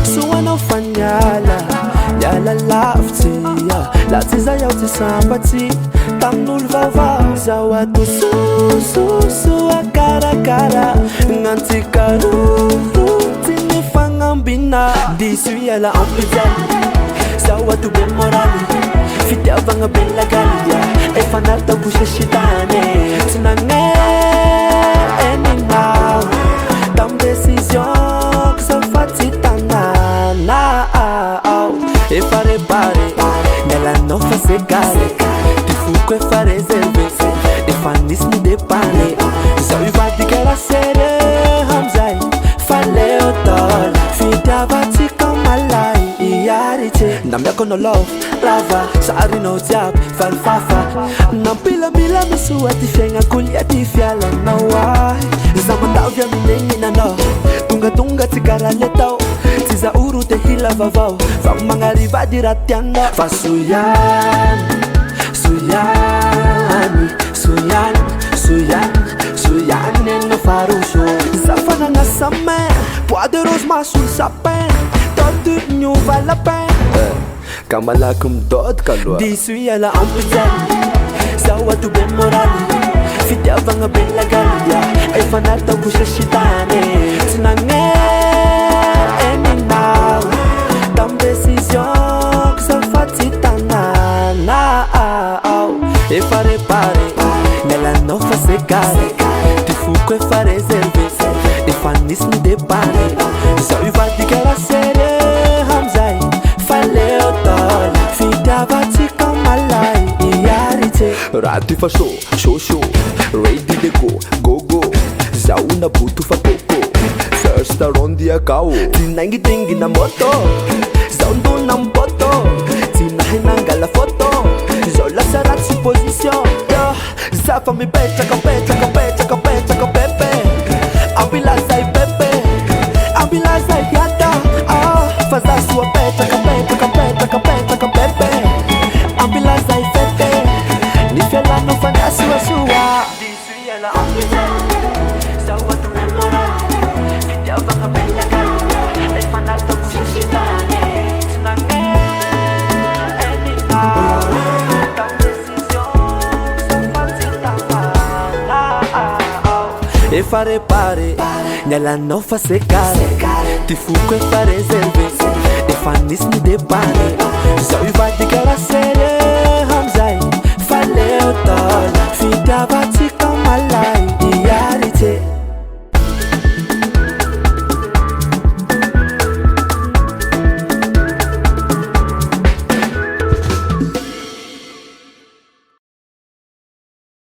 Soanao fa niala Niala lavitsy La tsy zay aho tsy sambatsy Tamin'olo vaovao Zao ato sososo akarakara Nantsika roro Tsy nifagnambina Diso iala ampijali Zao ato be moraly Fitiavagna be lagali Efa natako sheshitane Tsy nagnenina Tam décision Ksa fa tsy tanana Efa réparé Nell'anno fa segale Ti fuoco e fa reserve Efa nis mi depane Zao ivadi che era serie Hamzai Falle o tol Fitiavaci kamalai Iarice Namyako no love Lava Sari no jab Falfafa Nampila-mila misua Ti fiaigna kulia ti fiala na wai Zamandavya minengina no Tunga-tunga tsy karaha tao Tsy zaoro te hila vavao Fa magnariva di ratiana Fa Suyani Eno farusho Zafanana sa main Pois de rose ma sul sapin Todo new va la peine Kamalaky midody kaloha Diso iala ampijali Zao ato be moraly Fitiavagna be lagali Efa natako sheshitane Tsy nagnenina Tam décision Ksa fa tsy tanana Efa réparé Nell'anno fa segale Ti fuoco e fa reserve Efa nis mi depane Zao ivadi che era serie Hamzai Falle o tol Fitiavaci kamalai Iarice Rato fa show Ready de go Zao na butu fa coco First rondi a kao Tinangi tingi na moto Zao ndo na mpoto Tinahinanga la foto Zao la sarat su position Zafa mi pecha pepe Ambila sai pepe Ambila sai yata Faza sua pecha pepe Ambila sai fete Ni fiala no fana sua Disu iala ambila Zawa tu memora Fitiavagna be lagali Efa natako sheshitane Tsy nagnenina Tam décision Ksa fa tsy tanana Efa réparé Nell'anno fa segale Ti fuoco e fa reserve Efa nis mi depane Zao